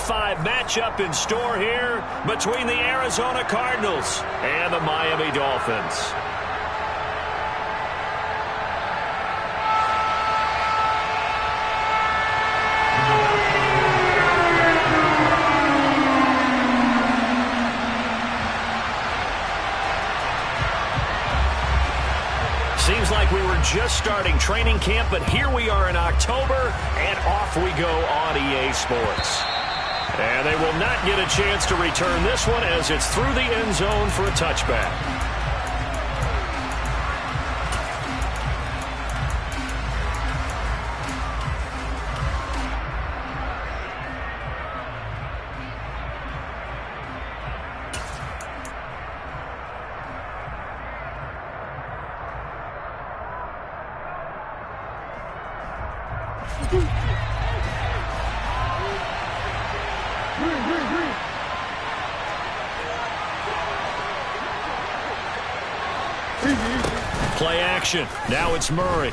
5 matchup in store here between the Arizona Cardinals and the Miami Dolphins. Seems like we were just starting training camp, but here we are in October, and off we go on EA Sports. And they will not get a chance to return this one as it's through the end zone for a touchback. Play action. Now it's Murray.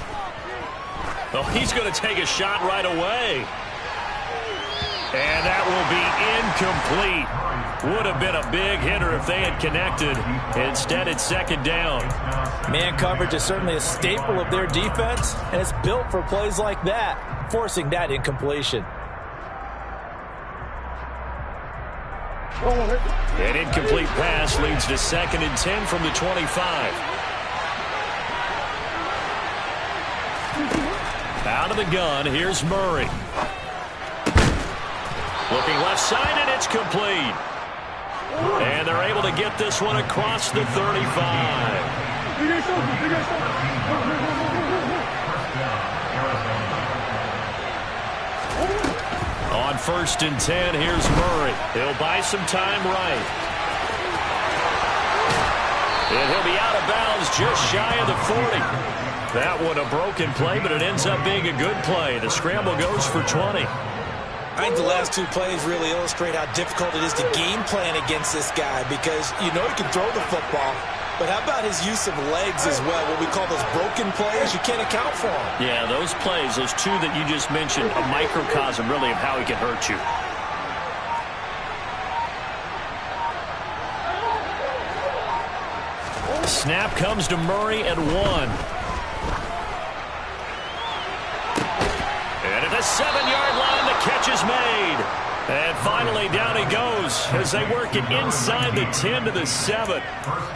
Oh, he's going to take a shot right away. And that will be incomplete. Would have been a big hitter if they had connected. Instead, it's second down. Man coverage is certainly a staple of their defense, and it's built for plays like that, forcing that incompletion. An incomplete pass leads to 2nd and 10 from the 25. Out of the gun, here's Murray. Looking left side, and it's complete. And they're able to get this one across the 35. On 1st and 10, here's Murray. He'll buy some time right. And he'll be out of bounds just shy of the 40. That one a broken play, but it ends up being a good play. The scramble goes for 20. I think the last 2 plays really illustrate how difficult it is to game plan against this guy because you know he can throw the football, but how about his use of legs as well? What we call those broken plays, you can't account for them. Yeah, those plays, those 2 that you just mentioned, a microcosm really of how he can hurt you. Snap comes to Murray at 1. And at the 7-yard line, the catch is made. And finally, down he goes as they work it inside the 10 to the 7.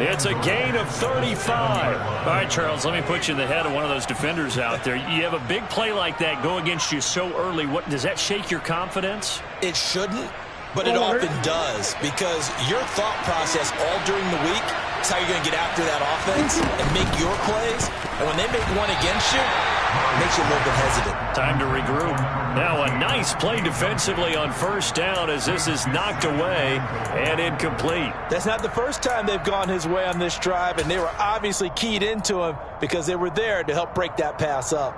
It's a gain of 35. All right, Charles, let me put you in the head of one of those defenders out there. You have a big play like that go against you so early. What does that shake your confidence? It shouldn't, but it often does because your thought process all during the week is how you're going to get after that offense and make your plays. And when they make one against you, it makes you a little bit hesitant. Time to regroup. Now a nice play defensively on 1st down as this is knocked away and incomplete. That's not the first time they've gone his way on this drive, and they were obviously keyed into him because they were there to help break that pass up.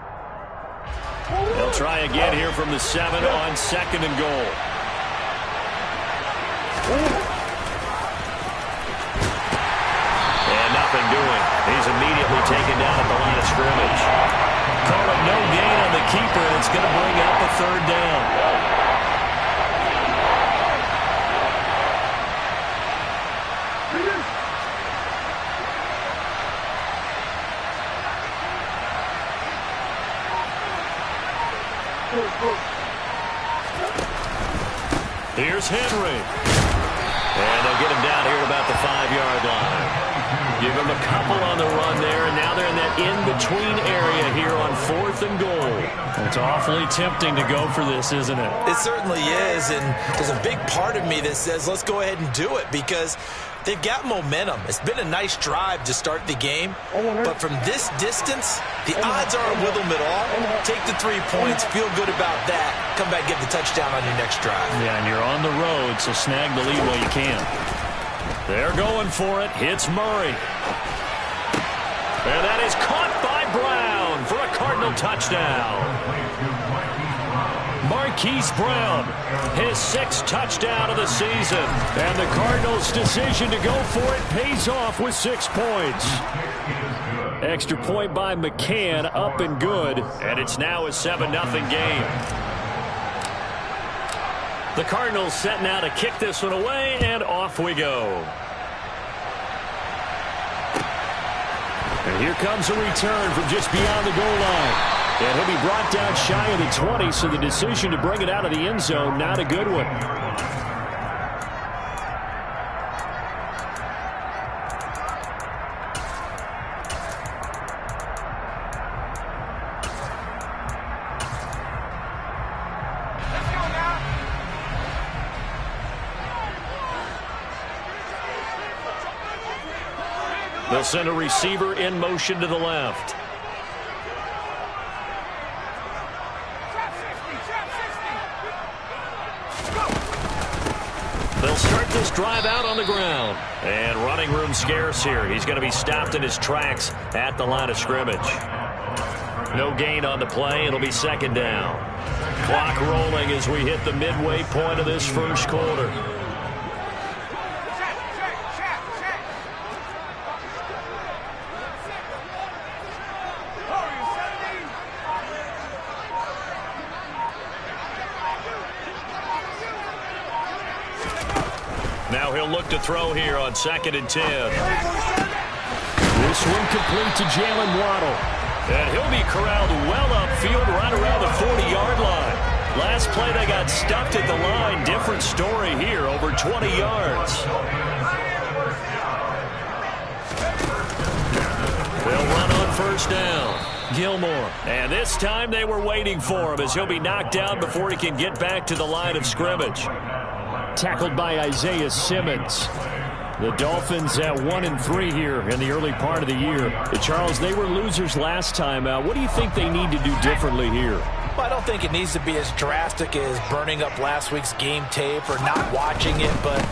They'll try again here from the 7 on 2nd and goal. And nothing doing. He's immediately taken down at the line of scrimmage. Call it no gain on the keeper, and it's going to bring up a 3rd down. Here's Henry. And they'll get him down here at about the 5-yard line. Give him a couple on the run there, and now they're in that in-between area here on 4th and goal. It's awfully tempting to go for this, isn't it? It certainly is, and there's a big part of me that says let's go ahead and do it because they've got momentum. It's been a nice drive to start the game, but from this distance, the odds aren't with them at all. Take the 3 points, feel good about that, come back get the touchdown on your next drive. Yeah, and you're on the road, so snag the lead while you can. They're going for it. Hits Murray. And that is caught by Brown for a Cardinal touchdown. Marquise Brown, his 6th touchdown of the season. And the Cardinals' decision to go for it pays off with 6 points. Extra point by McCann, up and good. And it's now a 7-0 game. The Cardinals set now to kick this one away, and off we go. And here comes a return from just beyond the goal line. And he'll be brought down shy of the 20, so the decision to bring it out of the end zone, not a good one. They'll send a receiver in motion to the left. They'll start this drive out on the ground. And running room scarce here. He's going to be stopped in his tracks at the line of scrimmage. No gain on the play. It'll be second down. Clock rolling as we hit the midway point of this first quarter. Now he'll look to throw here on 2nd and 10. This one complete to Jalen Waddle. And he'll be corralled well upfield right around the 40-yard line. Last play they got stuffed at the line. Different story here, over 20 yards. They'll run on first down. Gilmore. And this time they were waiting for him as he'll be knocked down before he can get back to the line of scrimmage. Tackled by Isaiah Simmons. The Dolphins at 1-3 here in the early part of the year. Charles, they were losers last time out. What do you think they need to do differently here? Well, I don't think it needs to be as drastic as burning up last week's game tape or not watching it, but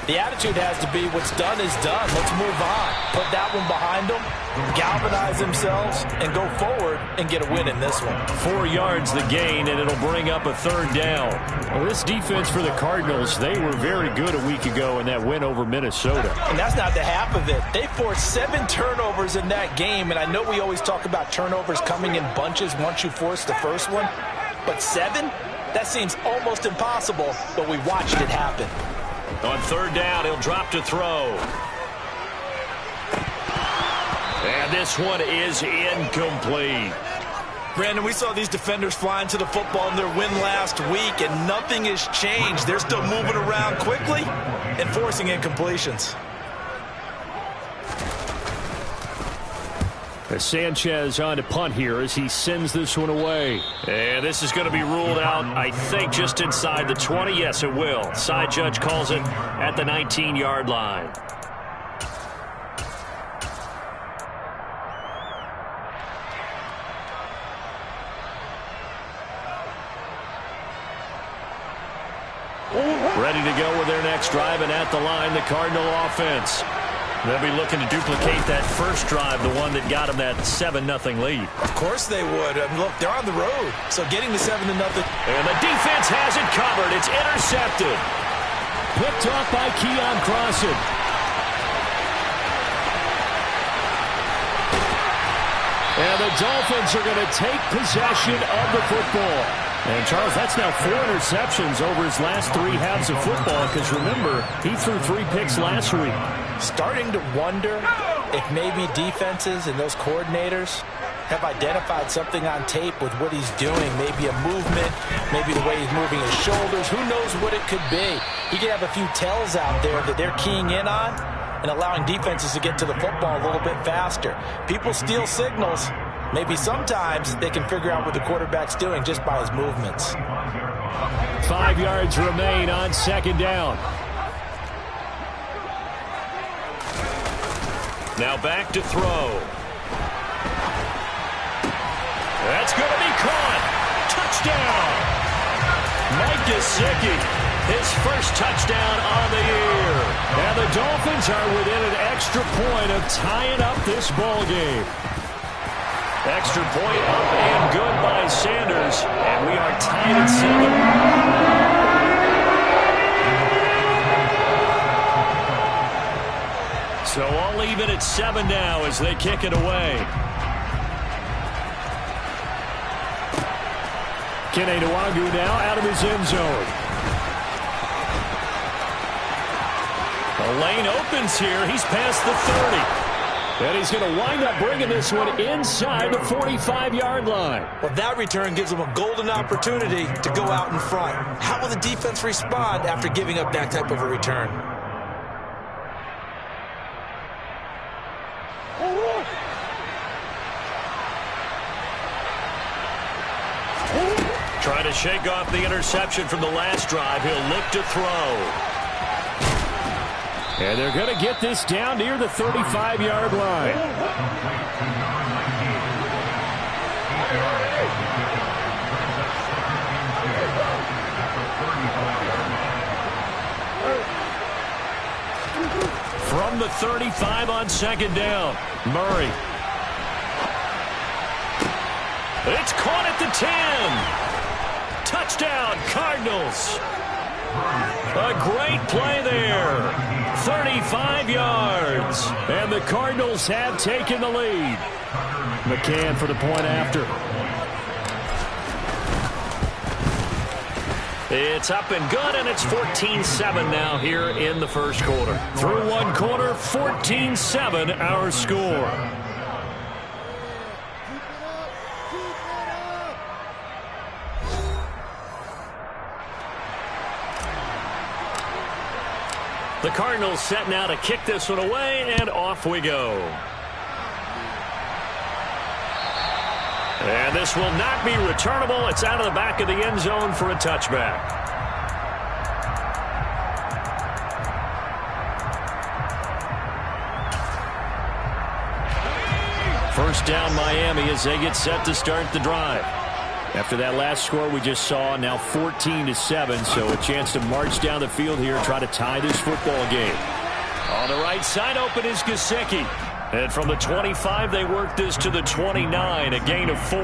the attitude has to be what's done is done. Let's move on. Put that one behind them, galvanize themselves, and go forward and get a win in this one. 4 yards the gain, and it'll bring up a third down. Well, this defense for the Cardinals, they were very good a week ago in that win over Minnesota. And that's not the half of it. They forced 7 turnovers in that game, and I know we always talk about turnovers coming in bunches once you force the first one, but 7? That seems almost impossible, but we watched it happen. On third down, he'll drop to throw. And this one is incomplete. Brandon, we saw these defenders flying to the football in their win last week, and nothing has changed. They're still moving around quickly and forcing incompletions. Sanchez on to punt here as he sends this one away. And this is going to be ruled out, I think, just inside the 20. Yes, it will. Side judge calls it at the 19-yard line. Ready to go with their next drive, and at the line, the Cardinal offense. They'll be looking to duplicate that first drive, the one that got them that 7-0 lead. Of course they would. Look, they're on the road, so getting the 7-0. And the defense has it covered. It's intercepted. Picked off by Keon Crossan. And the Dolphins are going to take possession of the football. And, Charles, that's now 4 interceptions over his last 3 halves of football, because, remember, he threw 3 picks last week. Starting to wonder if maybe defenses and those coordinators have identified something on tape with what he's doing. Maybe a movement, maybe the way he's moving his shoulders. Who knows what it could be? He could have a few tells out there that they're keying in on and allowing defenses to get to the football a little bit faster. People steal signals. Maybe sometimes they can figure out what the quarterback's doing just by his movements. 5 yards remain on second down. Now back to throw. That's going to be caught. Touchdown. Mike Gesicki, his first touchdown on the year. And the Dolphins are within an extra point of tying up this ball game. Extra point up and good by Sanders. And we are tied at 7. So all even at 7 now as they kick it away. Kene Nwangwu now out of his end zone. The lane opens here. He's past the 30. And he's going to wind up bringing this one inside the 45-yard line. Well, that return gives him a golden opportunity to go out in front. How will the defense respond after giving up that type of a return? Trying to shake off the interception from the last drive. He'll look to throw. And they're going to get this down near the 35-yard line. From the 35 on second down, Murray. It's caught at the 10. Touchdown, Cardinals. A great play there. 35 yards. And the Cardinals have taken the lead. McCann for the point after. It's up and good, and it's 14-7 now here in the first quarter. Through one quarter, 14-7 our score. The Cardinals set now to kick this one away, and off we go. And this will not be returnable. It's out of the back of the end zone for a touchback. First down, Miami, as they get set to start the drive. After that last score we just saw, now 14-7, so a chance to march down the field here and try to tie this football game. On the right side open is Gesicki. And from the 25, they work this to the 29, a gain of 4.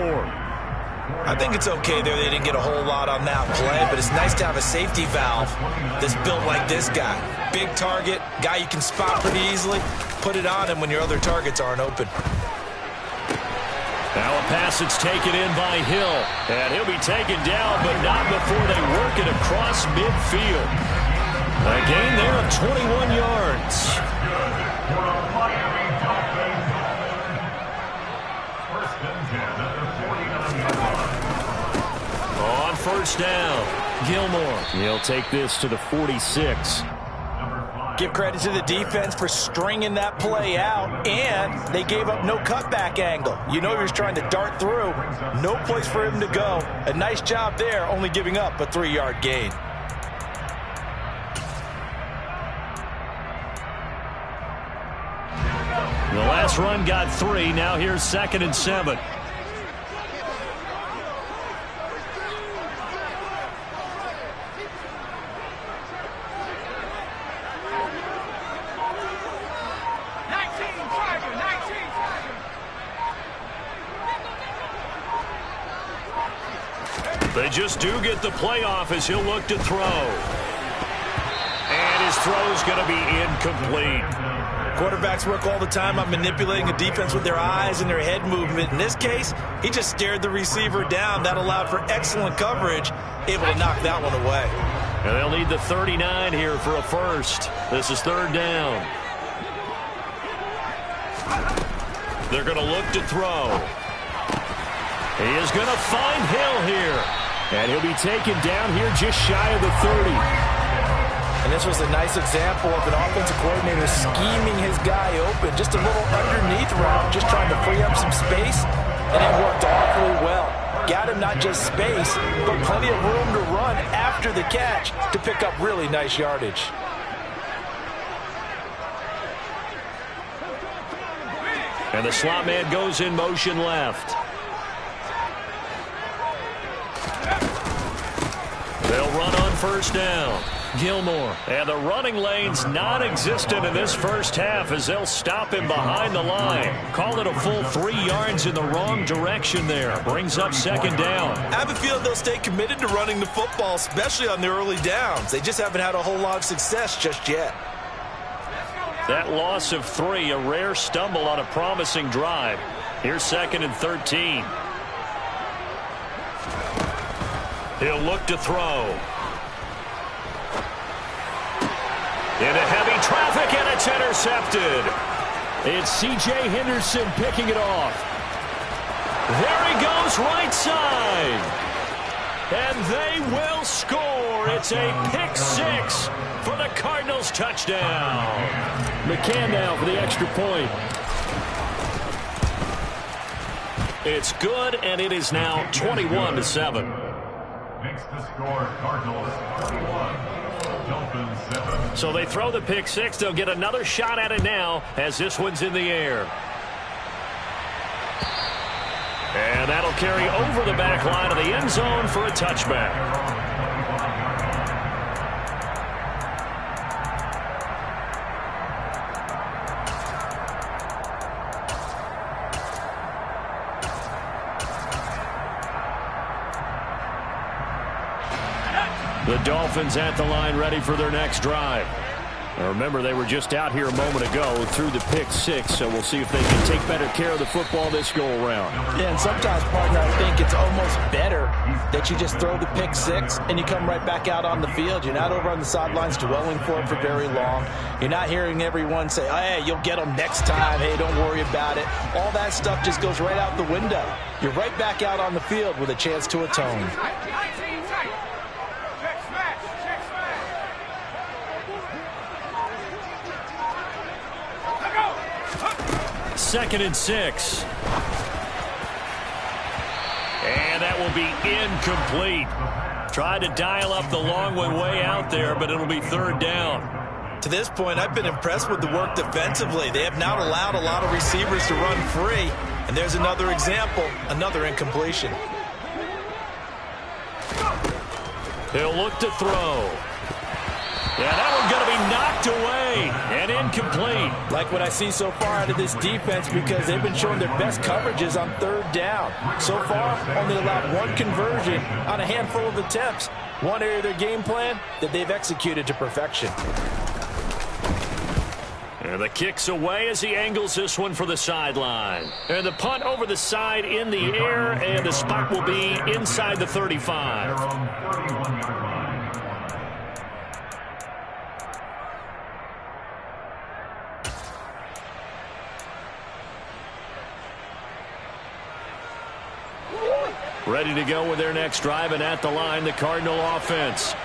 I think it's okay there. They didn't get a whole lot on that play, but it's nice to have a safety valve that's built like this guy. Big target, guy you can spot pretty easily. Put it on him when your other targets aren't open. Now a pass that's taken in by Hill. And he'll be taken down, but not before they work it across midfield. A gain there of 21 yards. On first down, Gilmore. He'll take this to the 46. Give credit to the defense for stringing that play out, and they gave up no cutback angle. You know he was trying to dart through. No place for him to go. A nice job there, only giving up a 3-yard gain. The last run got 3. Now here's 2nd and 7. They just do get the playoff as he'll look to throw. And his throw's going to be incomplete. Quarterbacks work all the time on manipulating a defense with their eyes and their head movement. In this case, he just stared the receiver down. That allowed for excellent coverage, able to knock that one away. And they'll need the 39 here for a first. This is 3rd down. They're going to look to throw. He is going to find Hill here. And he'll be taken down here just shy of the 30. And this was a nice example of an offensive coordinator scheming his guy open. Just a little underneath route, just trying to free up some space. And it worked awfully well. Got him not just space, but plenty of room to run after the catch to pick up really nice yardage. And the slot man goes in motion left. They'll run on first down. Gilmore. And the running lane's non-existent in this first half as they'll stop him behind the line. Call it a full 3 yards in the wrong direction there. Brings up 2nd down. I have a feeling they'll stay committed to running the football, especially on the early downs. They just haven't had a whole lot of success just yet. That loss of 3, a rare stumble on a promising drive. Here's 2nd and 13. He'll look to throw. Into heavy traffic, and it's intercepted. It's C.J. Henderson picking it off. There he goes, right side. And they will score. It's a pick six for the Cardinals touchdown. McCann now for the extra point. It's good, and it is now 21-7. Makes the score Cardinals 21, Dolphins 7. So they throw the pick six. They'll get another shot at it now as this one's in the air. And that'll carry over the back line of the end zone for a touchback. The Dolphins at the line ready for their next drive. Now remember, they were just out here a moment ago through the pick six, so we'll see if they can take better care of the football this go-around. Yeah, and sometimes, partner, I think it's almost better that you just throw the pick six and you come right back out on the field. You're not over on the sidelines dwelling for it for very long. You're not hearing everyone say, oh, hey, you'll get them next time. Hey, don't worry about it. All that stuff just goes right out the window. You're right back out on the field with a chance to atone. Second and 6. And that will be incomplete. Tried to dial up the long one way out there, but it'll be third down. To this point, I've been impressed with the work defensively. They have not allowed a lot of receivers to run free. And there's another example, another incompletion. He'll look to throw. Yeah, that one's going to be knocked away and incomplete. Like what I see so far out of this defense, because they've been showing their best coverages on third down. So far, only allowed one conversion on a handful of attempts. One area of their game plan that they've executed to perfection. And the kick's away as he angles this one for the sideline. And the punt over the side in the air, and the spot will be inside the 35. Ready to go with their next drive, and at the line, the Cardinal offense.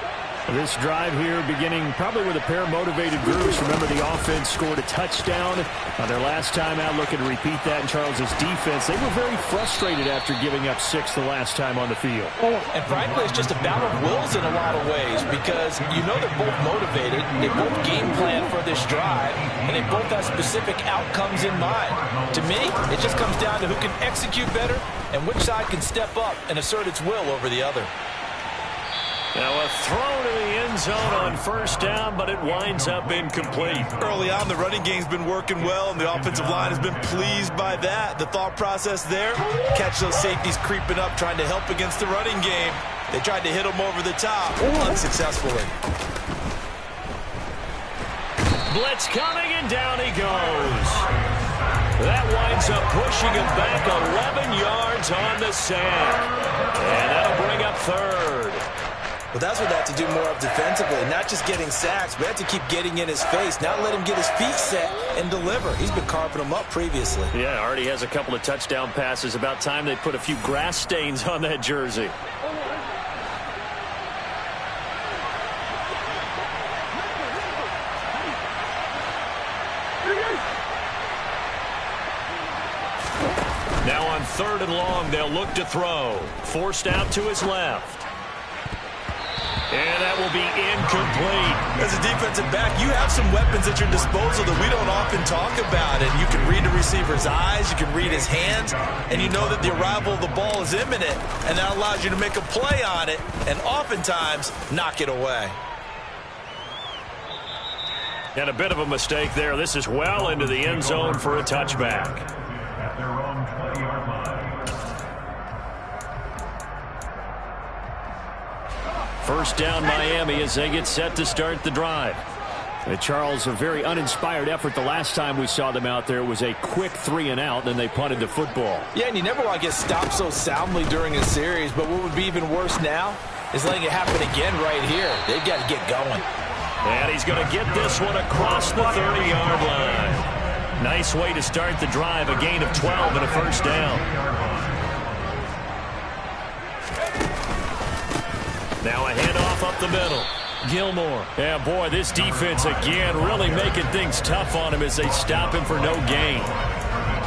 This drive here beginning probably with a pair of motivated groups. Remember, the offense scored a touchdown on their last time out, looking to repeat that in Charles's defense. They were very frustrated after giving up 6 the last time on the field. And frankly, it's just a battle of wills in a lot of ways, because you know they're both motivated, they both game plan for this drive, and they both have specific outcomes in mind. To me, it just comes down to who can execute better and which side can step up and assert its will over the other. Now a throw to the end zone on first down, but it winds up incomplete. Early on, the running game's been working well, and the offensive line has been pleased by that. The thought process there, catch those safeties creeping up, trying to help against the running game. They tried to hit them over the top, unsuccessfully. Blitz coming, and down he goes. That winds up pushing him back 11 yards on the sack. And that'll bring up third. Well, that's what they have to do more of defensively, not just getting sacks, but have to keep getting in his face, not let him get his feet set and deliver. He's been carving them up previously. Yeah, already has a couple of touchdown passes. About time they put a few grass stains on that jersey. Now on third and long, they'll look to throw. Forced out to his left. And that will be incomplete. As a defensive back, you have some weapons at your disposal that we don't often talk about. And you can read the receiver's eyes, you can read his hands, and you know that the arrival of the ball is imminent. And that allows you to make a play on it and oftentimes knock it away. And a bit of a mistake there. This is well into the end zone for a touchback. At their own 20-yard line. First down, Miami, as they get set to start the drive. Charles, a very uninspired effort the last time we saw them out there. It was a quick 3-and-out, then they punted the football. Yeah, and you never want to get stopped so soundly during a series, but what would be even worse now is letting it happen again right here. They've got to get going. And he's going to get this one across the 30-yard line. Nice way to start the drive, a gain of 12 and a first down. Now a handoff up the middle. Gilmore. Yeah, boy, this defense again really making things tough on him as they stop him for no gain.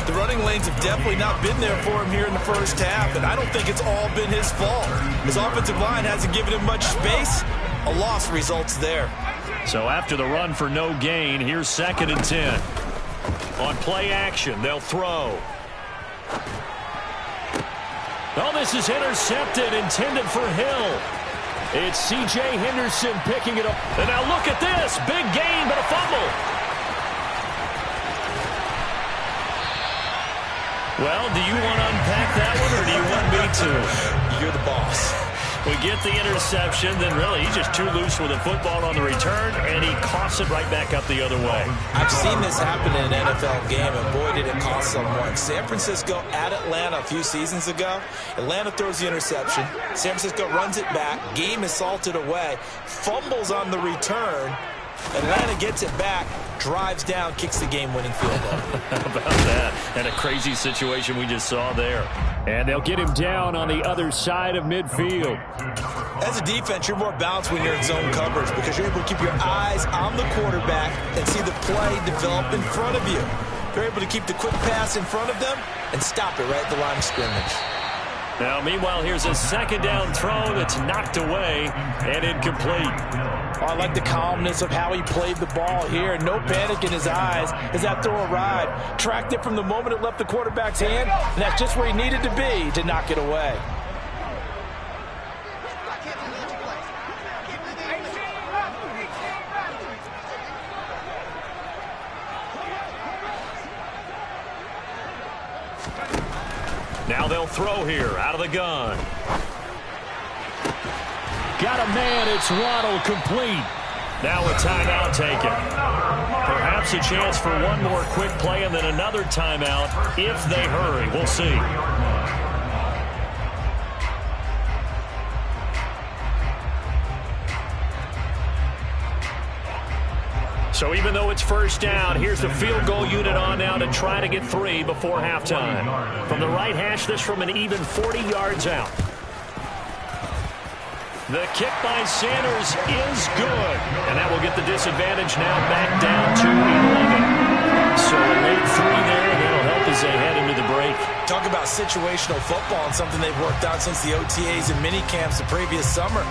The running lanes have definitely not been there for him here in the first half, and I don't think it's all been his fault. His offensive line hasn't given him much space. A loss results there. So after the run for no gain, here's 2nd and 10. On play action, they'll throw. Oh, this is intercepted, intended for Hill. It's C.J. Henderson picking it up. And now look at this. Big gain, but a fumble. Well, do you want to unpack that one, or do you want me to? You're the boss. We get the interception, then really he's just too loose with the football on the return, and he coughs it right back up the other way. I've seen this happen in an NFL game, and boy, did it cost someone. San Francisco at Atlanta a few seasons ago. Atlanta throws the interception. San Francisco runs it back. Game is salted away. Fumbles on the return. Atlanta gets it back, drives down, kicks the game-winning field goal. How about that? And a crazy situation we just saw there. And they'll get him down on the other side of midfield. As a defense, you're more balanced when you're in zone coverage because you're able to keep your eyes on the quarterback and see the play develop in front of you. You're able to keep the quick pass in front of them and stop it right at the line of scrimmage. Now, meanwhile, here's a 2nd down throw that's knocked away and incomplete. Oh, I like the calmness of how he played the ball here. No panic in his eyes as that throw arrived. Tracked it from the moment it left the quarterback's hand, and that's just where he needed to be to knock it away. Now they'll throw here out of the gun. Got a man, it's Waddle, complete. Now a timeout taken. Perhaps a chance for one more quick play and then another timeout if they hurry. We'll see. So even though it's first down, here's the field goal unit on now to try to get 3 before halftime. From the right hash, this from an even 40 yards out. The kick by Sanders is good. And that will get the disadvantage now back down to 11. So a late 3 there, and that'll help as they head into the break. Talk about situational football and something they've worked out since the OTAs and mini camps the previous summer.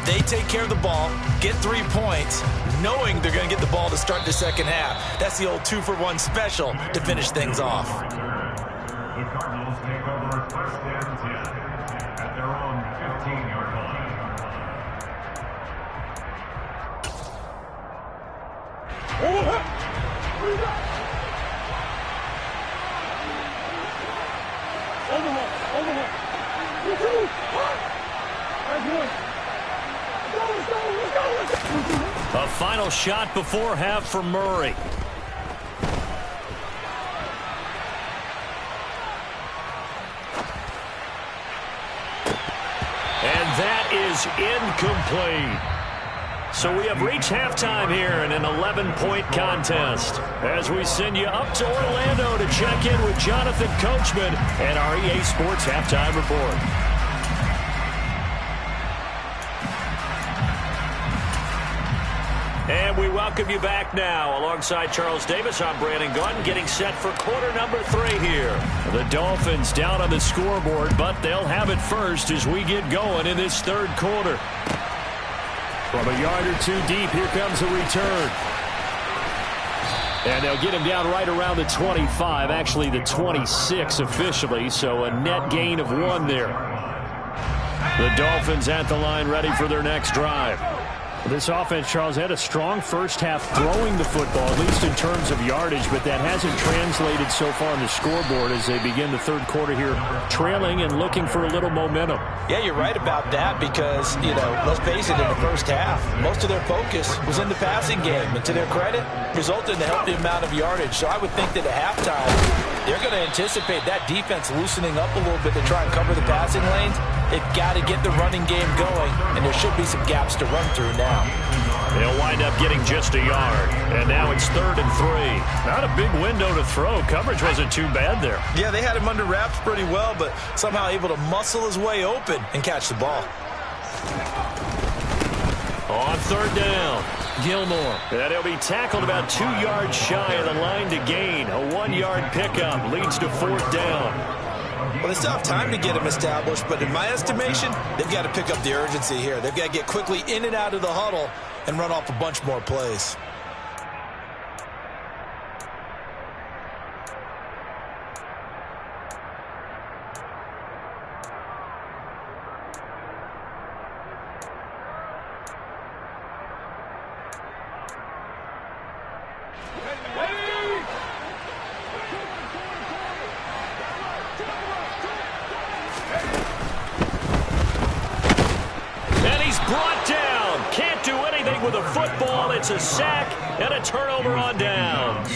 They take care of the ball, get 3 points, knowing they're going to get the ball to start the second half. That's the old 2-for-1 special to finish things off. The Cardinals take over 1st and 10 at their own 15-yard line. A final shot before half for Murray. And that is incomplete. So we have reached halftime here in an 11-point contest. As we send you up to Orlando to check in with Jonathan Coachman and our EA Sports Halftime Report. And we welcome you back now. Alongside Charles Davis, I'm Brandon Gunn, getting set for quarter number 3 here. The Dolphins down on the scoreboard, but they'll have it first as we get going in this 3rd quarter. From a yard or 2 deep, here comes a return. And they'll get him down right around the 25, actually the 26 officially, so a net gain of 1 there. The Dolphins at the line ready for their next drive. This offense, Charles, had a strong first half throwing the football, at least in terms of yardage, but that hasn't translated so far on the scoreboard as they begin the 3rd quarter here, trailing and looking for a little momentum. Yeah, you're right about that because, let's face it, in the first half, most of their focus was in the passing game. And to their credit, resulted in a healthy amount of yardage. So I would think that at halftime, they're going to anticipate that defense loosening up a little bit to try and cover the passing lanes. They've got to get the running game going, and there should be some gaps to run through now. They'll wind up getting just a yard. And now it's 3rd and 3. Not a big window to throw. Coverage wasn't too bad there. Yeah, they had him under wraps pretty well, but somehow able to muscle his way open and catch the ball. On 3rd down, Gilmore. And he'll be tackled about 2 yards shy of the line to gain. A 1-yard pickup leads to 4th down. Well, they still have time to get him established, but in my estimation, they've got to pick up the urgency here. They've got to get quickly in and out of the huddle and run off a bunch more plays. With a football, it's a sack and a turnover on downs.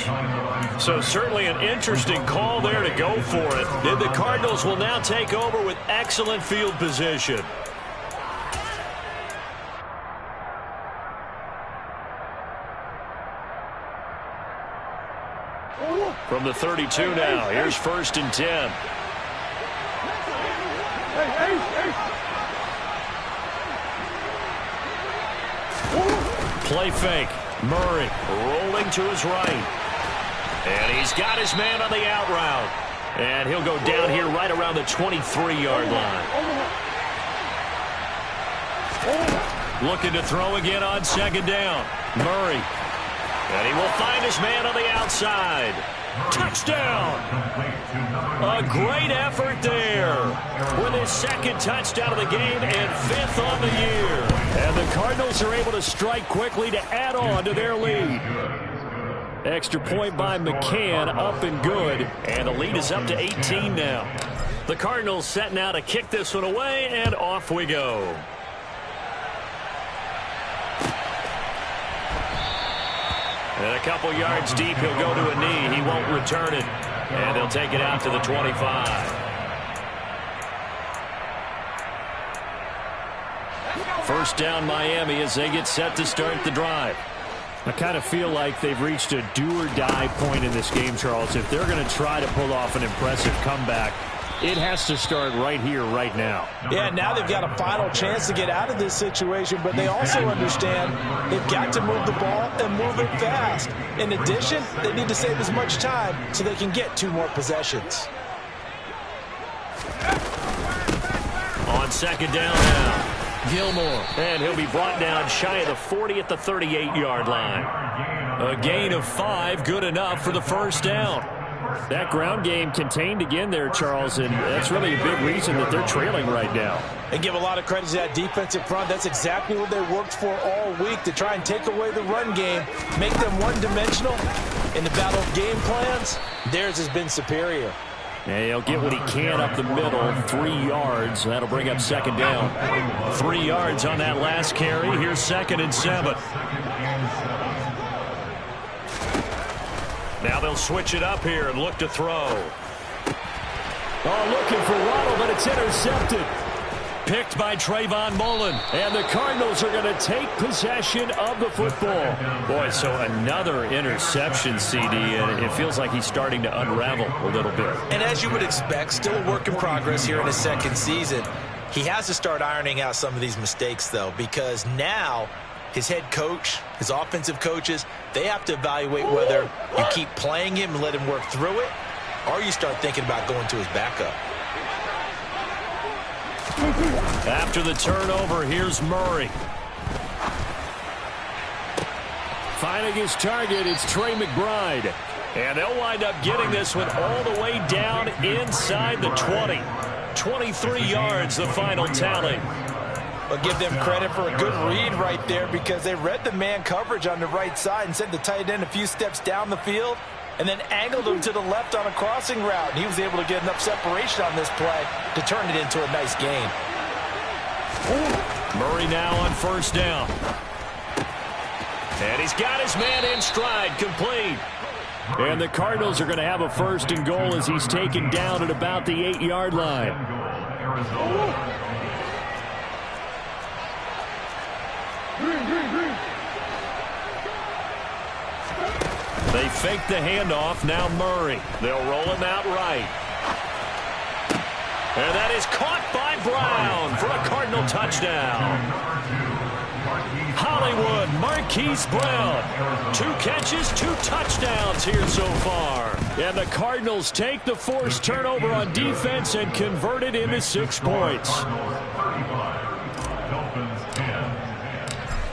So certainly an interesting call there to go for it. And the Cardinals will now take over with excellent field position. From the 32 now, here's 1st and 10. Play fake. Murray rolling to his right. And he's got his man on the out route. And he'll go down here right around the 23-yard line. Looking to throw again on 2nd down. Murray. And he will find his man on the outside. Touchdown! A great effort there with his 2nd touchdown of the game and 5th on the year. And the Cardinals are able to strike quickly to add on to their lead. Extra point by McCann, up and good. And the lead is up to 18 now. The Cardinals set now to kick this one away, and off we go. And a couple yards deep, he'll go to a knee. He won't return it. And they'll take it out to the 25. First down Miami as they get set to start the drive. I kind of feel like they've reached a do-or-die point in this game, Charles. If they're going to try to pull off an impressive comeback, it has to start right here, right now. Yeah, now they've got a final chance to get out of this situation, but they also understand they've got to move the ball and move it fast. In addition, they need to save as much time so they can get 2 more possessions. On 2nd down now, Gilmore. And he'll be brought down shy of the 40 at the 38-yard line. A gain of 5, good enough for the 1st down. That ground game contained again there, Charles, and that's really a big reason that they're trailing right now. And give a lot of credit to that defensive front. That's exactly what they worked for all week, to try and take away the run game, make them one-dimensional. In the battle of game plans, theirs has been superior. And he'll get what he can up the middle, 3 yards. That'll bring up 2nd down. 3 yards on that last carry. Here's 2nd and 7. Now they'll switch it up here and look to throw. Oh, looking for Waddle, but it's intercepted. Picked by Trayvon Mullen. And the Cardinals are going to take possession of the football. Boy, so another interception, CD, and it feels like he's starting to unravel a little bit. And as you would expect, still a work in progress here in his 2nd season. He has to start ironing out some of these mistakes, though, because now his head coach, his offensive coaches, they have to evaluate whether you keep playing him and let him work through it, or you start thinking about going to his backup. After the turnover, here's Murray. Finding his target, it's Trey McBride. And they'll wind up getting this one all the way down inside the 20. 23 yards, the final tally. But give them credit for a good read right there, because they read the man coverage on the right side and sent the tight end a few steps down the field and then angled him to the left on a crossing route. And he was able to get enough separation on this play to turn it into a nice gain. Murray now on 1st down. And he's got his man in stride, complete. And the Cardinals are going to have a 1st and goal as he's taken down at about the 8-yard line. They fake the handoff. Now Murray. They'll roll him out right. And that is caught by Brown for a Cardinal touchdown. Hollywood Marquise Brown. 2 catches, 2 touchdowns here so far. And the Cardinals take the forced turnover on defense and convert it into 6 points.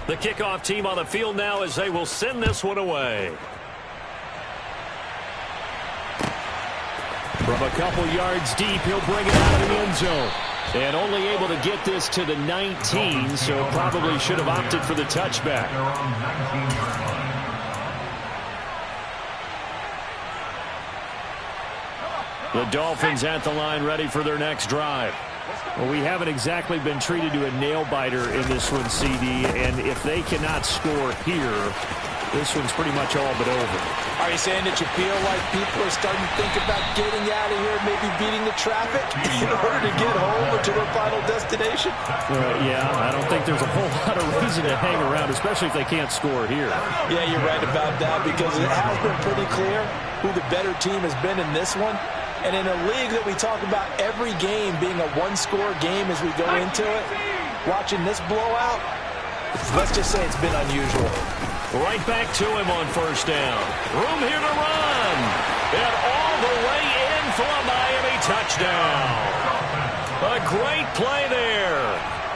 The kickoff team on the field now as they will send this one away. From a couple yards deep, he'll bring it out of the end zone. And only able to get this to the 19, so probably should have opted for the touchback. The Dolphins at the line ready for their next drive. Well, we haven't exactly been treated to a nail-biter in this one, CD, and if they cannot score here, this one's pretty much all but over. Are you saying that you feel like people are starting to think about getting out of here, maybe beating the traffic in order to get home or to their final destination? Yeah, I don't think there's a whole lot of reason to hang around, especially if they can't score here. Yeah, you're right about that because it has been pretty clear who the better team has been in this one. And in a league that we talk about every game being a one-score game as we go into it, watching this blowout, let's just say it's been unusual. Right back to him on first down. Room here to run. And all the way in for a Miami touchdown. A great play there.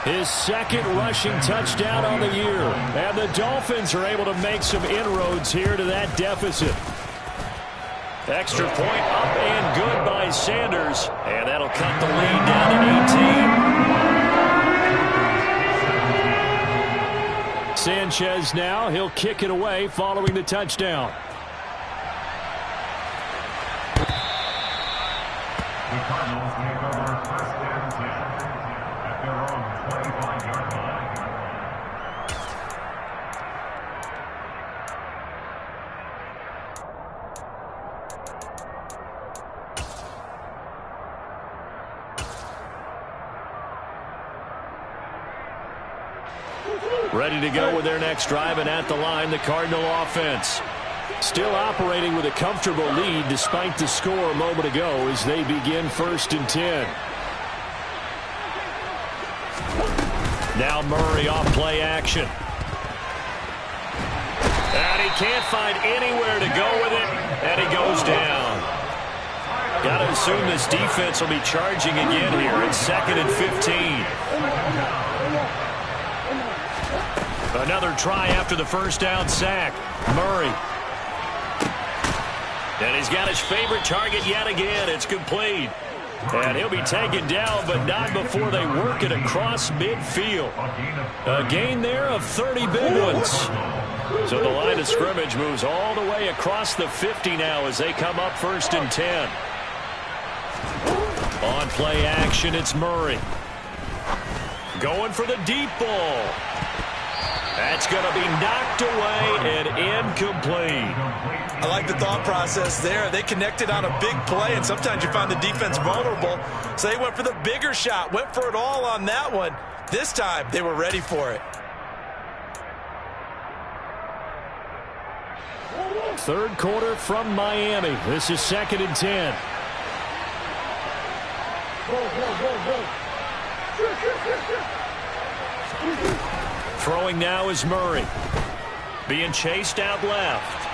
His 2nd rushing touchdown on the year. And the Dolphins are able to make some inroads here to that deficit. Extra point up and good by Sanders. And that'll cut the lead down to 18. Sanchez now. He'll kick it away following the touchdown. The Cardinals take over first and 10 at their own 25-yard line. Ready to go with their next drive, and at the line, the Cardinal offense. Still operating with a comfortable lead despite the score a moment ago as they begin 1st and 10. Now Murray off play action. And he can't find anywhere to go with it, and he goes down. Got to assume this defense will be charging again here. It's 2nd and 15. Another try after the first down sack. Murray. And he's got his favorite target yet again. It's complete. And he'll be taken down, but not before they work it across midfield. A gain there of 30 big ones. So the line of scrimmage moves all the way across the 50 now as they come up 1st and 10. On play action, it's Murray. Going for the deep ball. That's going to be knocked away and incomplete. I like the thought process there. They connected on a big play, and sometimes you find the defense vulnerable. So they went for the bigger shot, went for it all on that one. This time, they were ready for it. 3rd quarter from Miami. This is 2nd and 10. Throwing now is Murray. Being chased out left.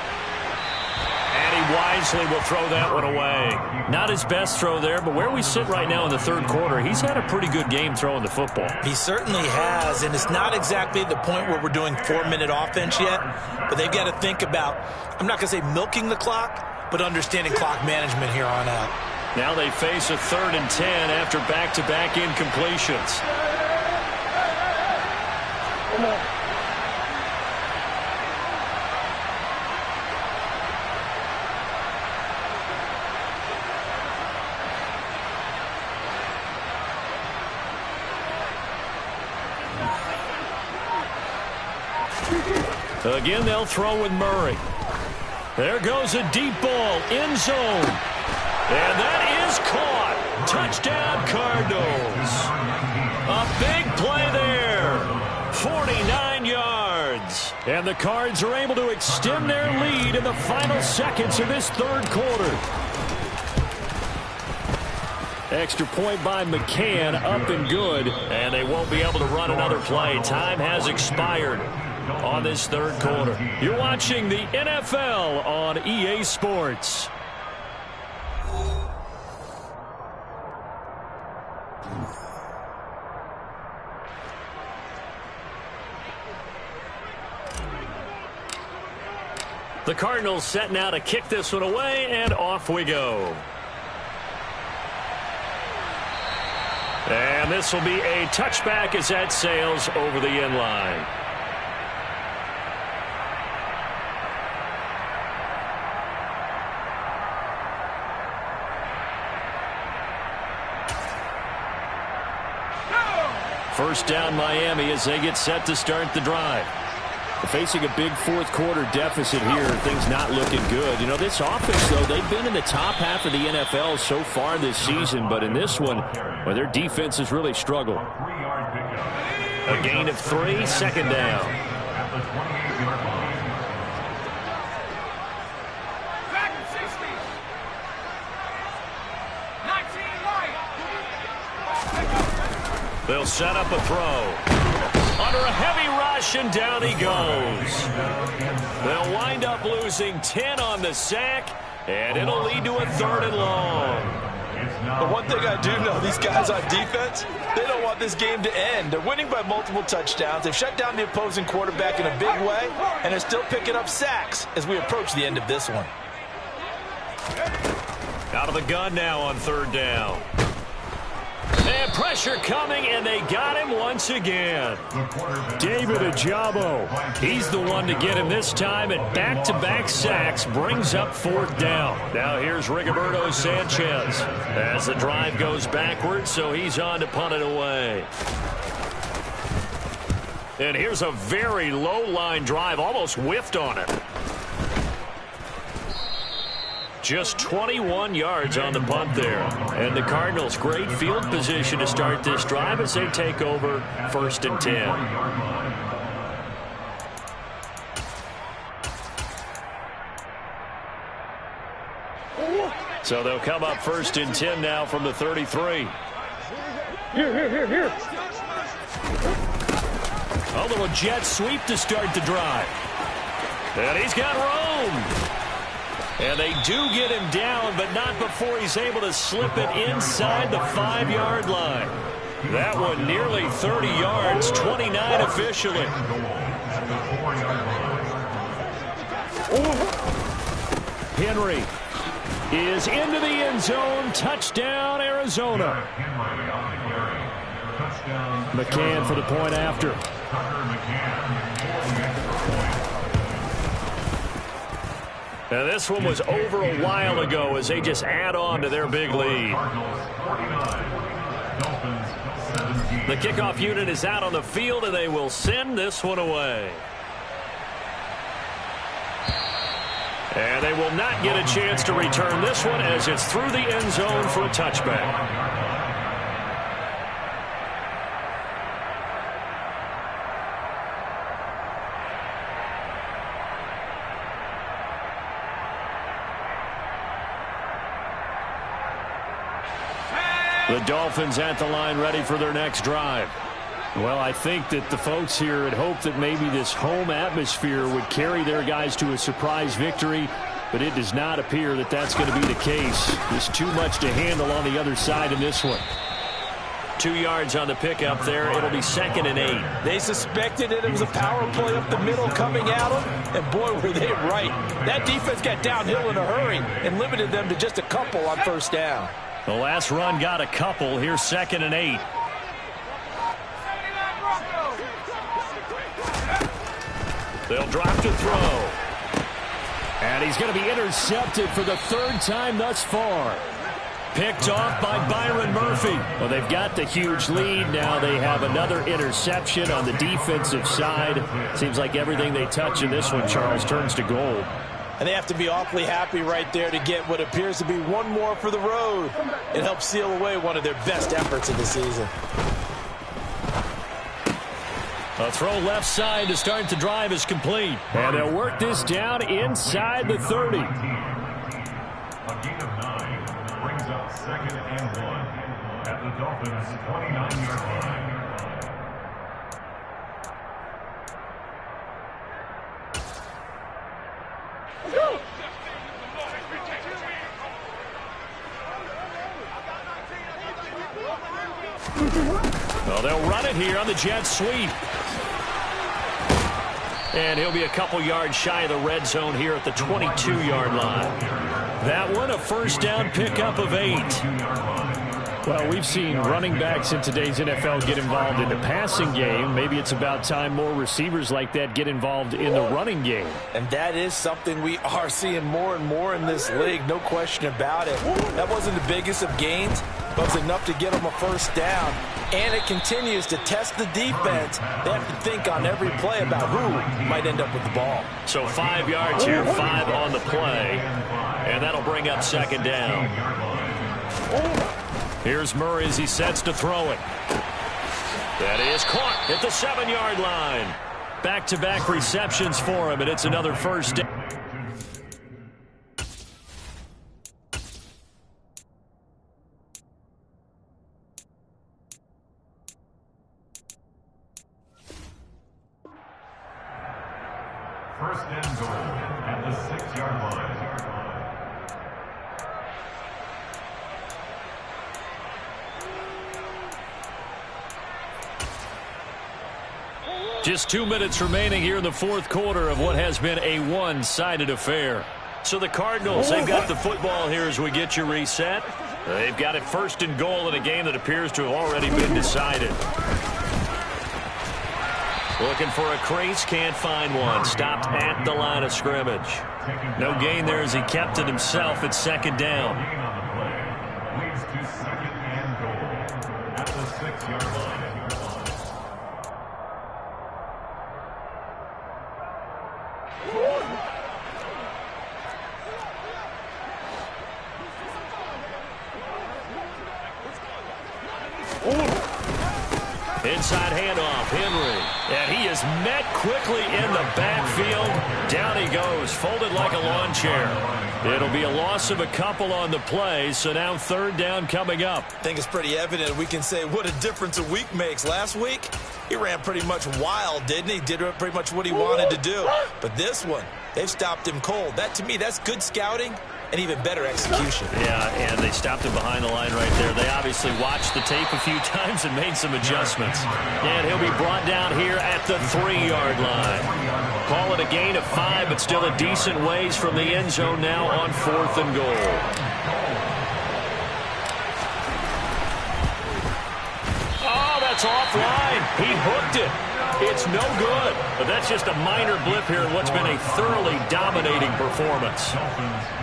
And he wisely will throw that one away. Not his best throw there, but where we sit right now in the 3rd quarter, he's had a pretty good game throwing the football. He certainly has, and it's not exactly the point where we're doing 4-minute offense yet, but they've got to think about, I'm not going to say milking the clock, but understanding clock management here on out. Now they face a 3rd and 10 after back-to-back incompletions. Again, they'll throw with Murray. There goes a deep ball, end zone. And that is caught. Touchdown, Cardinals. A big play there. 49 yards. And the Cards are able to extend their lead in the final seconds of this third quarter. Extra point by McCann, up and good. And they won't be able to run another play. Time has expired on this third quarter. You're watching the NFL on EA Sports. The Cardinals set now to kick this one away, and off we go. And this will be a touchback as that sails over the end line. First down Miami as they get set to start the drive. Facing a big fourth quarter deficit here, things not looking good. You know, this offense, though, they've been in the top half of the NFL so far this season, but in this one, well, their defense has really struggled. A gain of 3, second down. They'll set up a throw. Under a heavy rush, and down he goes. They'll wind up losing 10 on the sack, and it'll lead to a 3rd and long. The one thing I do know, these guys on defense, they don't want this game to end. They're winning by multiple touchdowns. They've shut down the opposing quarterback in a big way, and they're still picking up sacks as we approach the end of this one. Out of the gun now on 3rd down. And pressure coming, and they got him once again. David Ojabo. He's the one to get him this time, and back-to-back sacks brings up 4th down. Now here's Rigoberto Sanchez as the drive goes backwards, so he's on to punt it away. And here's a very low-line drive, almost whiffed on it. Just 21 yards on the punt there. And the Cardinals, great field position to start this drive as they take over 1st and 10. So they'll come up 1st and 10 now from the 33. Here. A little jet sweep to start the drive. And he's got room. And they do get him down, but not before he's able to slip it inside the 5-yard line. That one nearly 30 yards, 29 officially. Henry is into the end zone. Touchdown, Arizona. McCann for the point after. Now this one was over a while ago as they just add on to their big lead. The kickoff unit is out on the field, and they will send this one away. And they will not get a chance to return this one as it's through the end zone for a touchback. The Dolphins at the line ready for their next drive. Well, I think that the folks here had hoped that maybe this home atmosphere would carry their guys to a surprise victory, but it does not appear that that's going to be the case. There's too much to handle on the other side in this one. 2 yards on the pickup there. It'll be 2nd and 8. They suspected it was a power play up the middle coming at them, and boy, were they right. That defense got downhill in a hurry and limited them to just a couple on 1st down. The last run got a couple. Here's 2nd and 8. They'll drop to throw. And he's going to be intercepted for the 3rd time thus far. Picked off by Byron Murphy. Well, they've got the huge lead. Now they have another interception on the defensive side. Seems like everything they touch in this one, Charles, turns to gold. And they have to be awfully happy right there to get what appears to be one more for the road. It helps seal away one of their best efforts of the season. A throw left side to start the drive is complete. And they'll work this down inside the 30. A gain of 9 brings up 2nd and 1 at the Dolphins' 29-yard line. Well, they'll run it here on the jet sweep. And he'll be a couple yards shy of the red zone here at the 22-yard line. That one, a first down pickup of 8. Well, we've seen running backs in today's NFL get involved in the passing game. Maybe it's about time more receivers like that get involved in the running game. And that is something we are seeing more and more in this league, no question about it. That wasn't the biggest of gains, but it was enough to get them a first down. And it continues to test the defense. They have to think on every play about who might end up with the ball. So 5 yards here, 5 on the play. And that'll bring up second down. Here's Murray as he sets to throw it. That is caught at the 7-yard line. Back-to-back receptions for him, and it's another first down. First and goal at the 6-yard line. Just 2 minutes remaining here in the fourth quarter of what has been a one-sided affair. So the Cardinals, they've got the football here as we get you reset. They've got it first and goal in a game that appears to have already been decided. Looking for a crease, can't find one. Stopped at the line of scrimmage. No gain there as he kept it himself at second down. Gain on the play leads to 2nd and goal at the 6-yard line. Inside handoff, Henry. And he is met quickly in the backfield. Down he goes, folded like a lawn chair. It'll be a loss of a couple on the play, so now third down coming up. I think it's pretty evident we can say what a difference a week makes. Last week, he ran pretty much wild, didn't he? Did pretty much what he wanted to do. But this one, they've stopped him cold. That, to me, that's good scouting and even better execution. Yeah, and they stopped him behind the line right there. They obviously watched the tape a few times and made some adjustments. And he'll be brought down here at the 3-yard line. Call it a gain of 5, but still a decent ways from the end zone now on 4th and goal. Oh, that's offline. He hooked it. It's no good. But that's just a minor blip here in what's been a thoroughly dominating performance.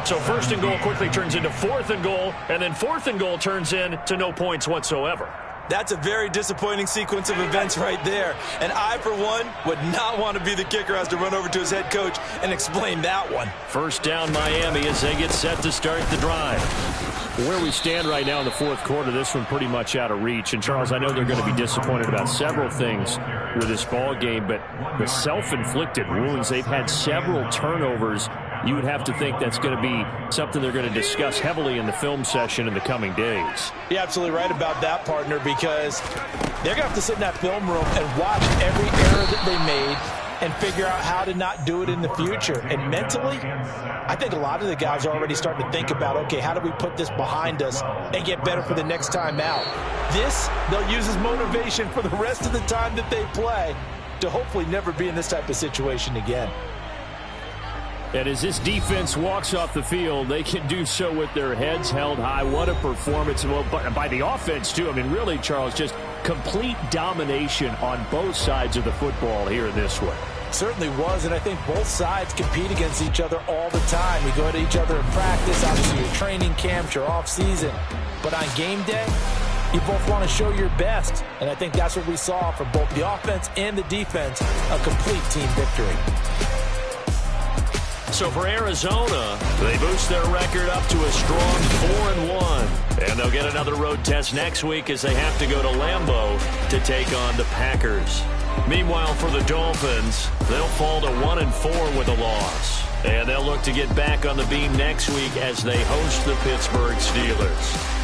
So 1st and goal quickly turns into 4th and goal, and then 4th and goal turns into no points whatsoever. That's a very disappointing sequence of events right there. And I, for one, would not want to be the kicker who has to run over to his head coach and explain that one. First down Miami as they get set to start the drive. Where we stand right now in the fourth quarter, this one pretty much out of reach. And, Charles, I know they're going to be disappointed about several things with this ball game, but the self-inflicted wounds, they've had several turnovers. You would have to think that's going to be something they're going to discuss heavily in the film session in the coming days. You're absolutely right about that, partner, because they're going to have to sit in that film room and watch every error that they made and figure out how to not do it in the future. And mentally, I think a lot of the guys are already starting to think about, okay, how do we put this behind us and get better for the next time out? This, they'll use as motivation for the rest of the time that they play to hopefully never be in this type of situation again. And as this defense walks off the field, they can do so with their heads held high. What a performance. Well, by the offense, too. I mean, really, Charles, just complete domination on both sides of the football here in this one. Certainly was, and I think both sides compete against each other all the time. You go at each other in practice, obviously your training camps, your off-season. But on game day, you both want to show your best. And I think that's what we saw from both the offense and the defense, a complete team victory. So for Arizona, they boost their record up to a strong 4-1. And they'll get another road test next week as they have to go to Lambeau to take on the Packers. Meanwhile, for the Dolphins, they'll fall to 1-4 with a loss. And they'll look to get back on the beam next week as they host the Pittsburgh Steelers.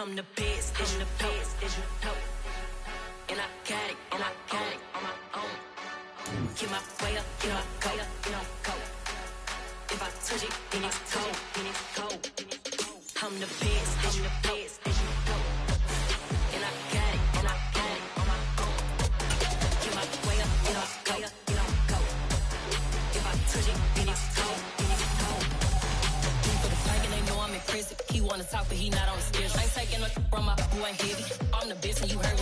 I'm the best, I'm the best, and I got it, on my own. Get my way up, get my go. If I touch it, then it's cold, I'm the best, and I got it, on my own. Get my way up, get my go. If I touch it, then it's cold, For the flag and they know I'm in prison. He wanna talk, but he not on the schedule. I ain't taking nothing from my boy heavy. I'm the best and you heard